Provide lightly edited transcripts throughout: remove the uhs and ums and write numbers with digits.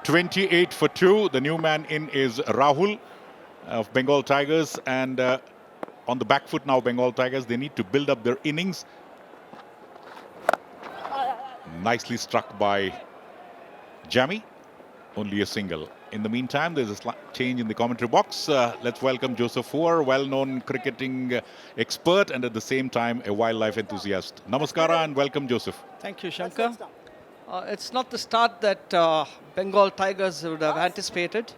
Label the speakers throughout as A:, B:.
A: 28 for 2. The new man in is Rahul of Bengal Tigers, and on the back foot now, Bengal Tigers, they need to build up their innings. Nicely struck by Jamie. Only a single. In the meantime, there's a slight change in the commentary box. Let's welcome Joseph Foer, well-known cricketing expert and at the same time a wildlife enthusiast. Namaskara and welcome, Joseph.
B: Thank you, Shankar. It's not the start that Bengal Tigers would have anticipated.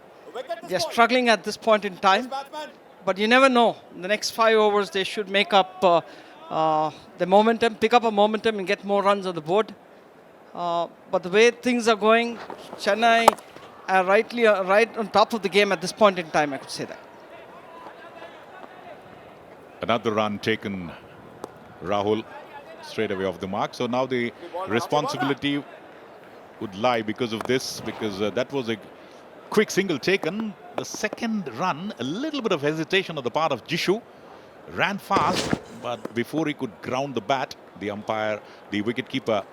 B: They're struggling at this point in time, but you never know. In the next 5 overs, they should make up the momentum, pick up a momentum and get more runs on the board. But the way things are going, Chennai are right on top of the game at this point in time, I could say that.
A: Another run taken, Rahul, straight away off the mark. So now the responsibility would lie because of this, because that was a quick single taken. The second run, a little bit of hesitation on the part of Jishu. Ran fast, but before he could ground the bat, the umpire, the wicketkeeper,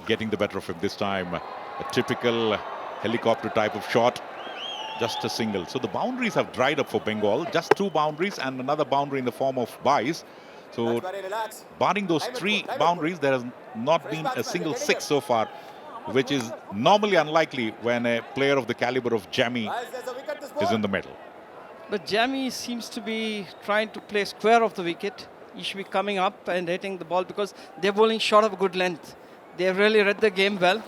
A: getting the better of him this time. A typical helicopter type of shot, just a single. So the boundaries have dried up for Bengal. Just 2 boundaries and another boundary in the form of byes. So barring those 3 boundaries, there has not been a single 6 so far, which is normally unlikely when a player of the caliber of Jamie is in the middle.
B: But Jamie seems to be trying to play square of the wicket. He should be coming up and hitting the ball because they're bowling short of a good length. They have really read the game well.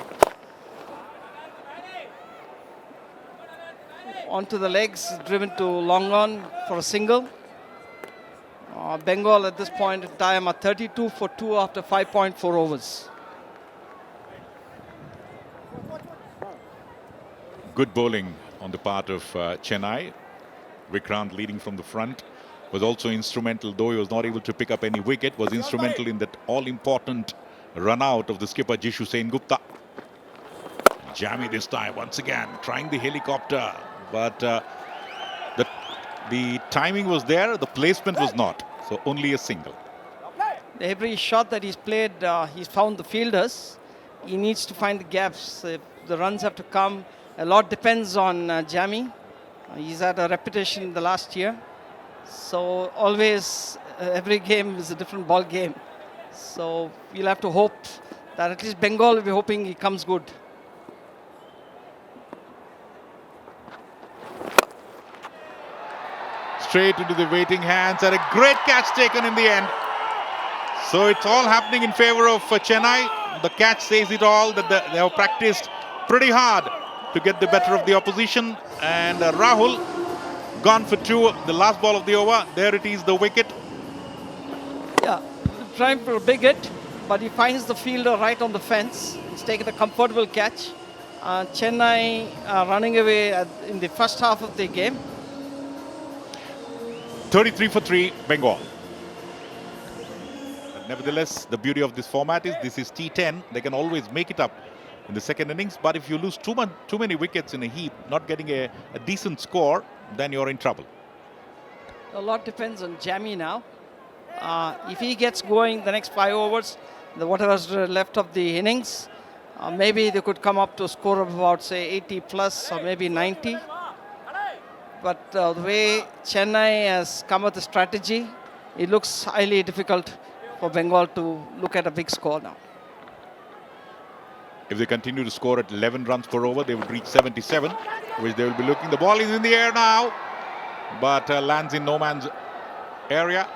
B: Onto the legs, driven to long on for a single. Bengal at this point in time are 32 for 2 after 5.4 overs.
A: Good bowling on the part of Chennai. Vikrant leading from the front was also instrumental, though he was not able to pick up any wicket, was instrumental in that all-important run out of the skipper Jishu Sengupta. Jamie this time once again trying the helicopter, but the timing was there, the placement was not, so only a single.
B: Every shot that he's played, he's found the fielders. He needs to find the gaps. The runs have to come. A lot depends on Jamie. He's had a reputation in the last year, so always every game is a different ball game. So we'll have to hope that at least Bengal will be hoping he comes good.
A: Straight into the waiting hands and a great catch taken in the end. So it's all happening in favor of Chennai. The catch says it all, that they have practiced pretty hard to get the better of the opposition. And Rahul gone for 2, the last ball of the over. There it is, the wicket.
B: Yeah, trying for a big hit, but he finds the fielder right on the fence. He's taken a comfortable catch. Chennai running away in the first half of the game.
A: 33 for 3, Bengal. But nevertheless, the beauty of this format is this is T10. They can always make it up in the second innings. But if you lose too many wickets in a heap, not getting a decent score, then you're in trouble.
B: A lot depends on Jamie now. If he gets going the next 5 overs, whatever's left of the innings, maybe they could come up to a score of about, say, 80 plus or maybe 90. But the way Chennai has come with the strategy, it looks highly difficult for Bengal to look at a big score now.
A: If they continue to score at 11 runs per over, they will reach 77, which they will be looking. The ball is in the air now, but lands in no man's area.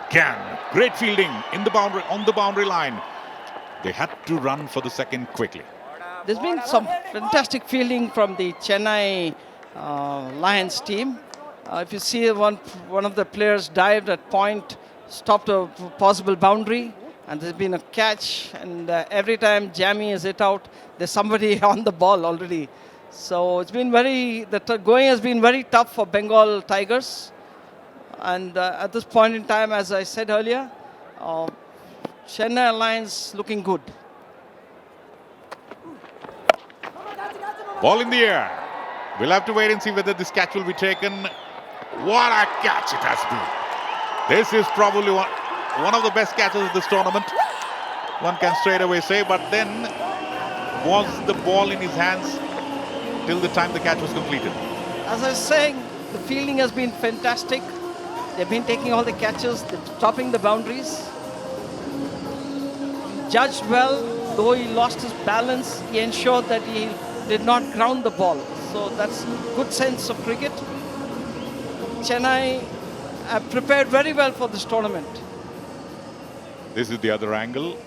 A: Again, great fielding in the boundary, on the boundary line. They had to run for the second quickly.
B: There's been some fantastic fielding from the Chennai Lions team. If you see one of the players dived at point, stopped a possible boundary, and there's been a catch, and every time Jamie is hit out, there's somebody on the ball already. So it's been the going has been very tough for Bengal Tigers. And at this point in time, as I said earlier, Chennai Lions looking good.
A: Ball in the air. We'll have to wait and see whether this catch will be taken. What a catch it has been. This is probably one of the best catches of this tournament. One can straight away say, but then was the ball in his hands till the time the catch was completed.
B: As I was saying, the fielding has been fantastic. They've been taking all the catches, they're topping the boundaries. Judged well, though he lost his balance, he ensured that he did not ground the ball. So that's good sense of cricket. Chennai have prepared very well for this tournament.
A: This is the other angle.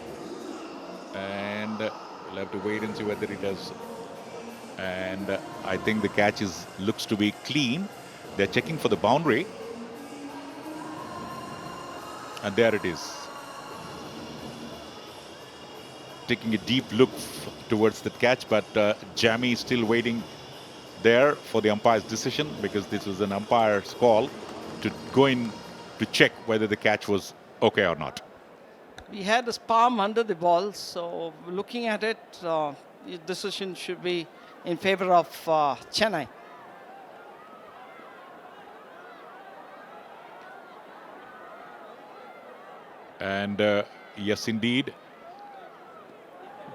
A: And we'll have to wait and see whether it does. And I think the catch looks to be clean. They're checking for the boundary. And there it is. Taking a deep look towards the catch, but Jamie is still waiting there for the umpire's decision, because this was an umpire's call to go in to check whether the catch was okay or not.
B: We had his palm under the ball, so looking at it, the decision should be in favor of Chennai.
A: And yes, indeed,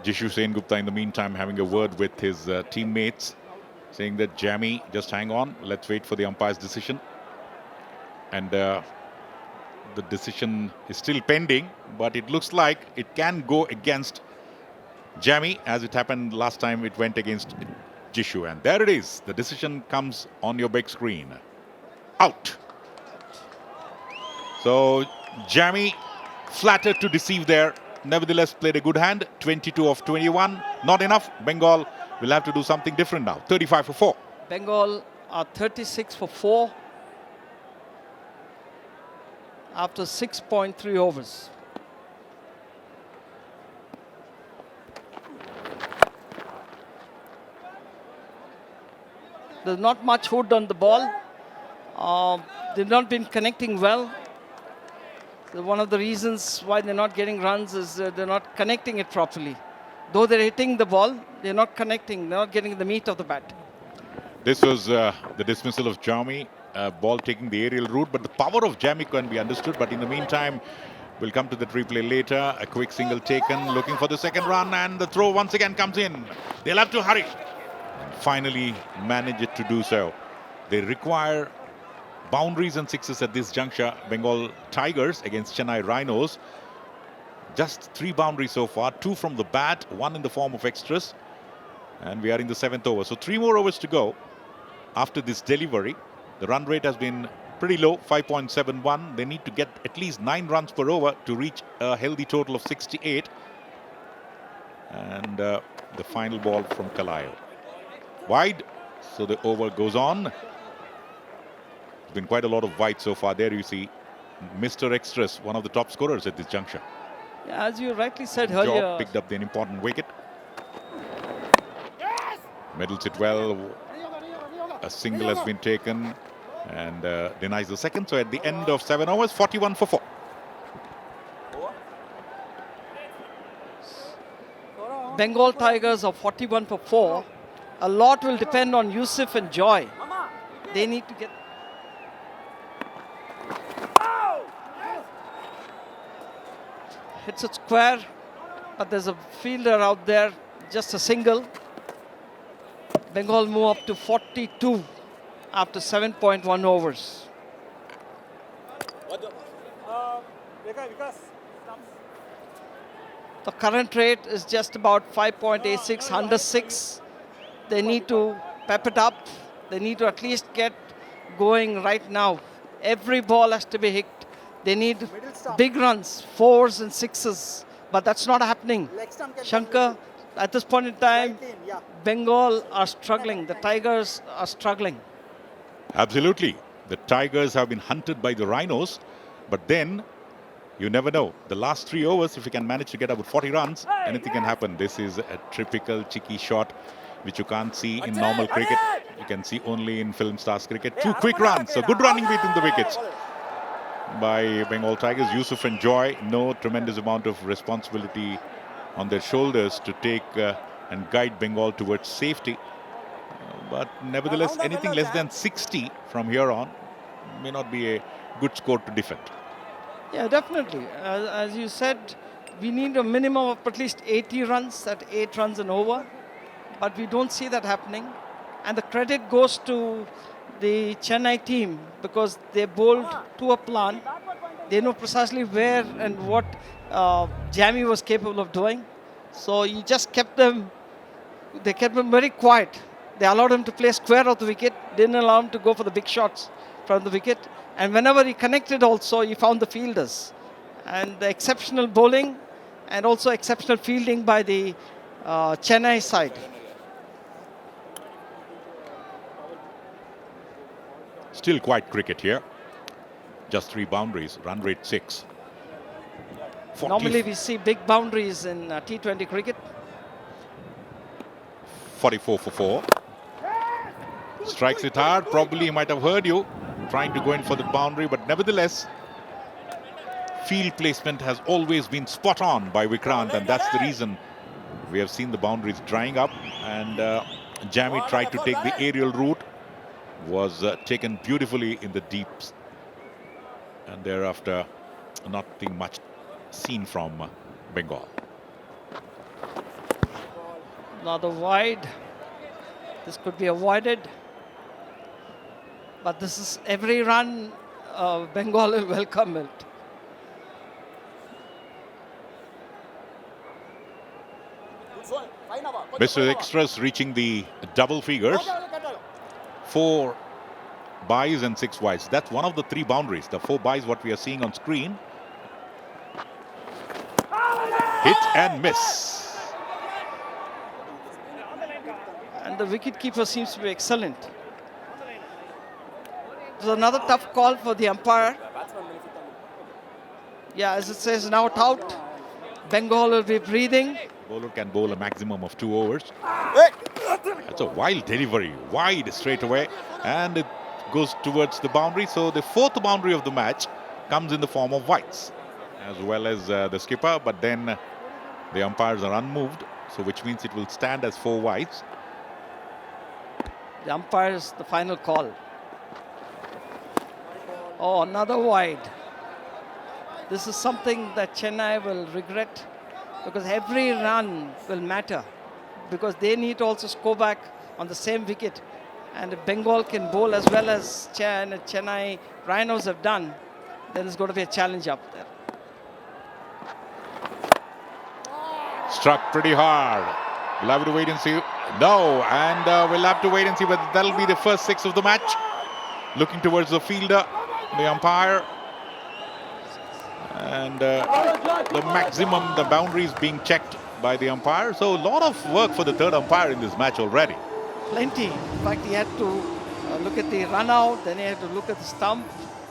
A: Sengupta in the meantime having a word with his teammates, saying that Jamie, just hang on, let's wait for the umpire's decision. And the decision is still pending, but it looks like it can go against Jamie, as it happened last time. It went against Jishu, and there it is. The decision comes on your big screen. Out. So Jamie, flattered to deceive there, nevertheless played a good hand. 22 of 21, not enough. Bengal will have to do something different now. 35 for 4.
B: Bengal are 36 for 4 after 6.3 overs. There's not much hood on the ball. They've not been connecting well. So one of the reasons why they're not getting runs is they're not connecting it properly. Though they're hitting the ball, they're not connecting. They're not getting the meat of the bat.
A: This was the dismissal of Jamie. Ball taking the aerial route, but the power of Jamie can be understood. But in the meantime, we'll come to the replay later. A quick single taken, looking for the second run, and the throw once again comes in. They'll have to hurry. And finally manage it to do so. They require boundaries and sixes at this juncture. Bengal Tigers against Chennai Rhinos. Just 3 boundaries so far, 2 from the bat, 1 in the form of extras. And we are in the 7th over. So 3 more overs to go after this delivery. The run rate has been pretty low, 5.71. They need to get at least 9 runs per over to reach a healthy total of 68. And the final ball from Kalayo. Wide, so the over goes on. There's been quite a lot of wide so far. There you see Mr. Extras, one of the top scorers at this juncture.
B: Yeah, as you rightly said
A: Job
B: earlier,
A: picked up an important wicket. Middles it well. A single has been taken and denies the second. So at the end of 7 overs, 41 for 4.
B: Bengal Tigers are 41 for 4. A lot will depend on Yusuf and Joy. They need to get... Hits it square, but there's a fielder out there, just a single. Bengal move up to 42 after 7.1 overs. The current rate is just about 5.86, under 6. They need to pep it up. They need to at least get going right now. Every ball has to be hit. They need big runs, 4s and 6s, but that's not happening. Shankar, at this point in time, Bengal are struggling. The Tigers are struggling.
A: Absolutely. The Tigers have been hunted by the Rhinos, but then you never know. The last 3 overs, if you can manage to get about 40 runs, anything can happen. This is a typical cheeky shot, which you can't see in normal cricket. You can see only in Film Stars cricket. 2 quick runs, so good running between the wickets by Bengal Tigers. Yusuf and Joy, no tremendous amount of responsibility on their shoulders to take and guide Bengal towards safety. But nevertheless, anything less than 60 from here on may not be a good score to defend.
B: Yeah, definitely. As you said, we need a minimum of at least 80 runs at 8 runs and over. But we don't see that happening. And the credit goes to the Chennai team because they bowled to a plan. They know precisely where and what Jamie was capable of doing. So you just kept them, they kept them very quiet. They allowed him to play square of the wicket, didn't allow him to go for the big shots from the wicket. And whenever he connected also, he found the fielders. And the exceptional bowling and also exceptional fielding by the Chennai side.
A: Still quite cricket here. Just 3 boundaries, run rate 6.
B: Normally we see big boundaries in T20 cricket.
A: 44 for 4. Strikes it hard. Probably he might have heard you trying to go in for the boundary, but nevertheless, field placement has always been spot on by Vikrant, and that's the reason we have seen the boundaries drying up. And Jamie tried to take the aerial route, was taken beautifully in the deeps, and thereafter nothing much seen from Bengal.
B: Another wide. This could be avoided. But this is every run Bengal will welcome it.
A: Mr. Extras reaching the double figures. 4 byes and 6 wides. That's one of the 3 boundaries. The 4 byes what we are seeing on screen. Hit and miss.
B: And the wicketkeeper seems to be excellent. It was another tough call for the umpire. Yeah, as it says, now out. Bengal will be breathing.
A: Bowler can bowl a maximum of 2 overs. That's a wild delivery, wide straight away, and it goes towards the boundary. So the 4th boundary of the match comes in the form of wides, as well as the skipper. But then the umpires are unmoved, so which means it will stand as 4 wides.
B: The umpire's the final call. Oh, another wide. This is something that Chennai will regret, because every run will matter, because they need to also score back on the same wicket. And if Bengal can bowl as well as Chennai Rhinos have done, then there's going to be a challenge up there.
A: Struck pretty hard. We'll have to wait and see. No, and we'll have to wait and see whether that'll be the first 6 of the match. Looking towards the fielder, the umpire. And the maximum, the boundaries being checked by the umpire. So a lot of work for the 3rd umpire in this match already.
B: Plenty. In fact, he had to look at the run out, then he had to look at the stump,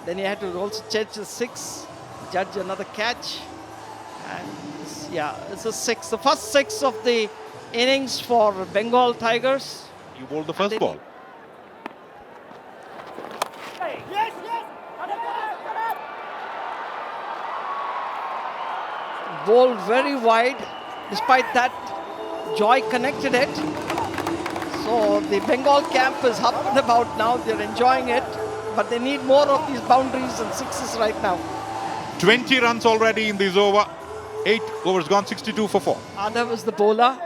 B: then he had to also judge the 6, judge another catch. And this, yeah, it's a 6. The first 6 of the innings for Bengal Tigers.
A: You bowled the first ball.
B: Bowled very wide. Despite that, Joy connected it. So the Bengal camp is up and about now. They're enjoying it, but they need more of these boundaries and 6s right now.
A: 20 runs already in this over. 8 overs gone, 62 for 4.
B: Arya was the bowler.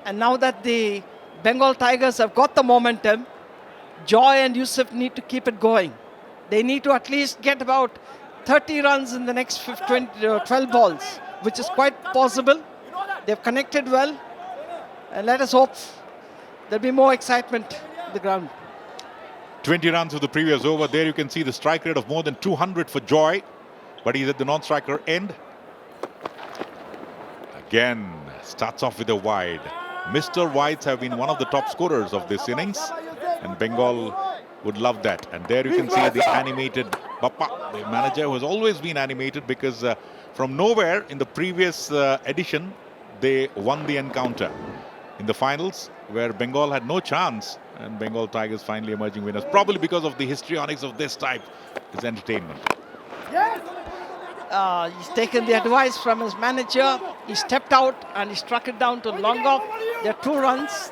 B: And now that the Bengal Tigers have got the momentum, Joy and Yusuf need to keep it going. They need to at least get about 30 runs in the next 12 balls, which is quite possible. They've connected well, and let us hope there'll be more excitement on the ground.
A: 20 runs of the previous over. There you can see the strike rate of more than 200 for Joy, but he's at the non-striker end. Again, starts off with a wide. Mr. Wides have been one of the top scorers of this innings, and Bengal would love that. And there you can see the animated Bappa, the manager, who has always been animated, because from nowhere in the previous edition, they won the encounter in the finals, where Bengal had no chance, and Bengal Tigers finally emerging winners, probably because of the histrionics of this type. It's entertainment.
B: He's taken the advice from his manager. He stepped out and he struck it down to long off. There are 2 runs.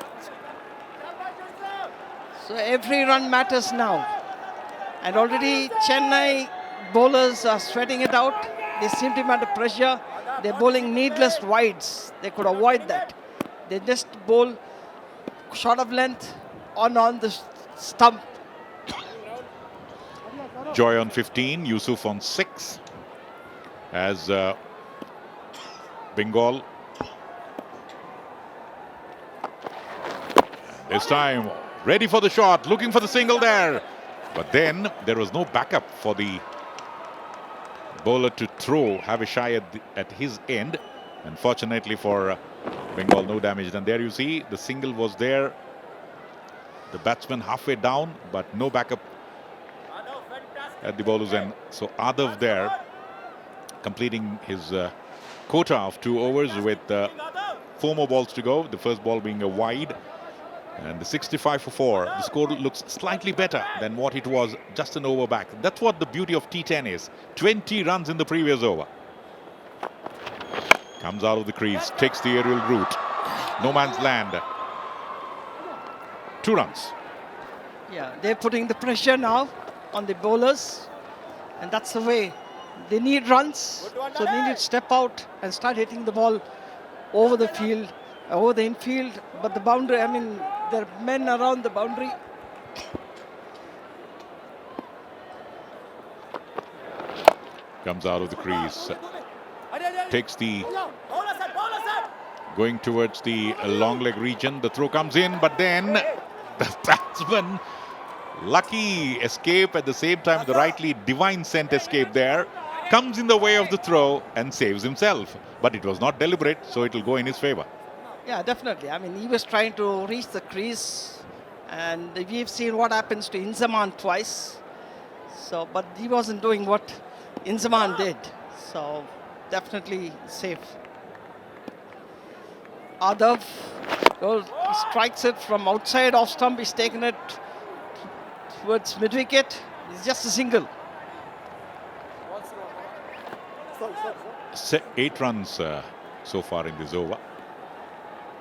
B: So every run matters now. And already Chennai bowlers are sweating it out. They seem to be under pressure. They're bowling needless wides. They could avoid that. They just bowl short of length on the stump.
A: Joy on 15, Yusuf on 6. As Bengal this time ready for the shot, looking for the single there. But then there was no backup for the bowler to throw, have a shy at his end. Unfortunately for Bengal, no damage. And there you see the single was there. The batsman halfway down, but no backup at the bowler's end. So Adav there completing his quota of 2 overs with 4 more balls to go. The first ball being a wide. And the 65 for 4. The score looks slightly better than what it was just an over back. That's what the beauty of T10 is. 20 runs in the previous over. Comes out of the crease, takes the aerial route. No man's land. 2 runs.
B: Yeah, they're putting the pressure now on the bowlers. And that's the way. They need runs. So they need to step out and start hitting the ball over the field, over the infield. But the boundary, I mean, there are men around the boundary.
A: Comes out of the crease. Takes the... Going towards the long leg region. The throw comes in, but then the batsman... Lucky escape at the same time, the rightly divine scent escape there. Comes in the way of the throw and saves himself. But it was not deliberate, so it will go in his favour.
B: Yeah, definitely. I mean, he was trying to reach the crease. And we've seen what happens to Inzaman twice. So, but he wasn't doing what Inzaman did. So, definitely safe. Adav strikes it from outside off stump. He's taken it towards mid-wicket. It's just a single.
A: 8 runs so far in this over.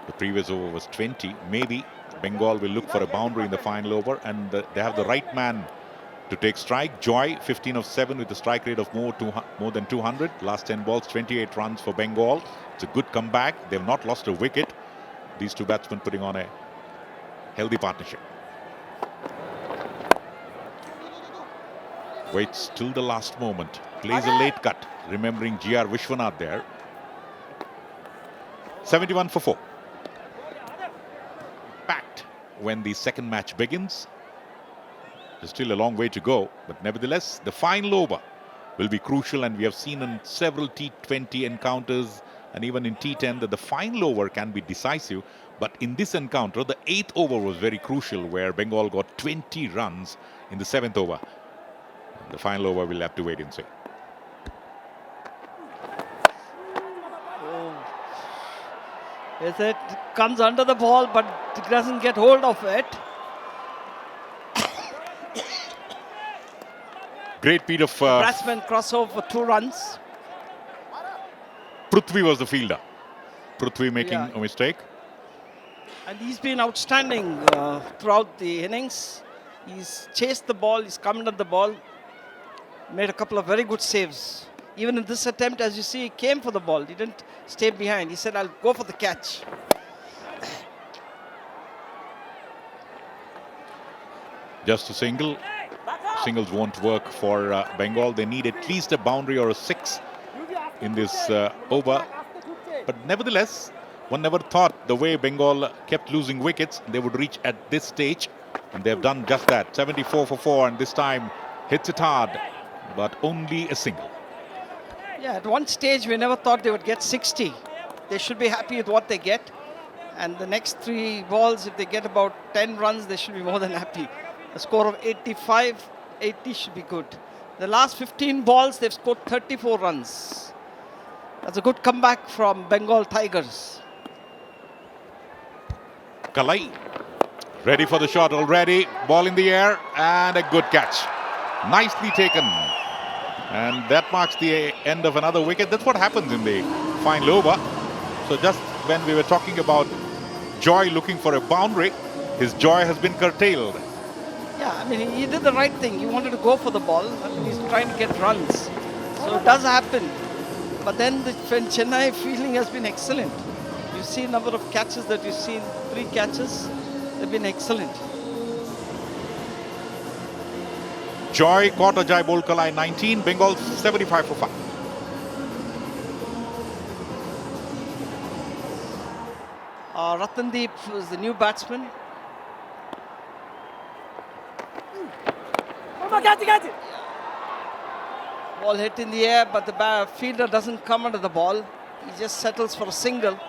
A: The previous over was 20. Maybe Bengal will look for a boundary in the final over, and they have the right man to take strike. Joy, 15 of 7 with a strike rate of more than 200. Last 10 balls, 28 runs for Bengal. It's a good comeback. They've not lost a wicket. These 2 batsmen putting on a healthy partnership. Waits till the last moment. Plays a late cut, remembering G.R. Vishwanath there. 71 for 4. Packed when the second match begins. There's still a long way to go, but nevertheless, the final over will be crucial, and we have seen in several T20 encounters and even in T10 that the final over can be decisive. But in this encounter, the 8th over was very crucial, where Bengal got 20 runs in the 7th over. The final over we'll have to wait and see.
B: It comes under the ball, but it doesn't get hold of it.
A: Great beat of...
B: Batsman crossover for 2 runs.
A: Prithvi was the fielder. Prithvi making a mistake.
B: And he's been outstanding throughout the innings. He's chased the ball, he's come under the ball. Made a couple of very good saves. Even in this attempt, as you see, he came for the ball. He didn't stay behind. He said, I'll go for the catch.
A: Just a single. Singles won't work for Bengal. They need at least a boundary or a 6 in this over. But nevertheless, one never thought the way Bengal kept losing wickets, they would reach at this stage. And they've done just that. 74 for 4, and this time hits it hard, but only a single.
B: Yeah, at one stage we never thought they would get 60. They should be happy with what they get. And the next 3 balls, if they get about 10 runs, they should be more than happy. A score of 85, 80 should be good. The last 15 balls, they've scored 34 runs. That's a good comeback from Bengal Tigers.
A: Kalai, ready for the shot already. Ball in the air, and a good catch. Nicely taken. And that marks the end of another wicket. That's what happens in the final over. So just when we were talking about Joy looking for a boundary, his joy has been curtailed.
B: Yeah, I mean, he did the right thing. He wanted to go for the ball. I mean, he's trying to get runs. So it does happen. But then the Chennai fielding has been excellent. You see a number of catches that you've seen, 3 catches. They've been excellent.
A: Joy caught Ajay Bolkalai 19, Bengal 75 for 5.
B: Ratndeep is the new batsman. Ball hit in the air, but the fielder doesn't come under the ball. He just settles for a single.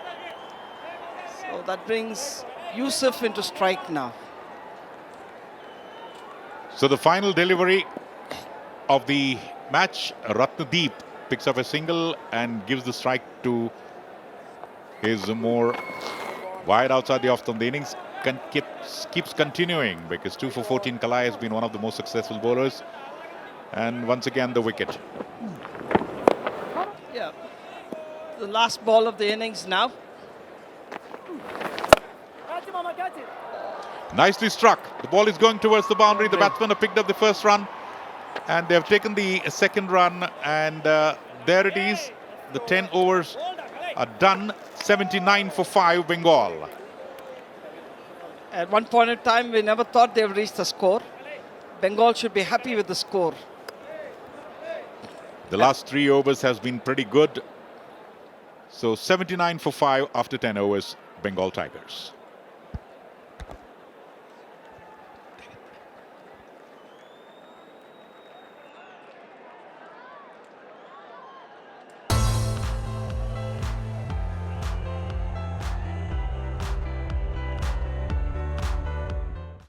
B: So that brings Yusuf into strike now.
A: So the final delivery of the match, Ratnadeep picks up a single and gives the strike to his more wide outside the off-stump. The innings keeps continuing because 2 for 14 Kalai has been one of the most successful bowlers. And once again, the wicket.
B: Yeah, the last ball of the innings now.
A: Nicely struck. The ball is going towards the boundary. The batsmen have picked up the first run and they have taken the second run. And there it is. The 10 overs are done. 79 for 5 Bengal.
B: At one point in time, we never thought they would reach the score. Bengal should be happy with the score.
A: The last 3 overs has been pretty good. So 79 for 5 after 10 overs, Bengal Tigers.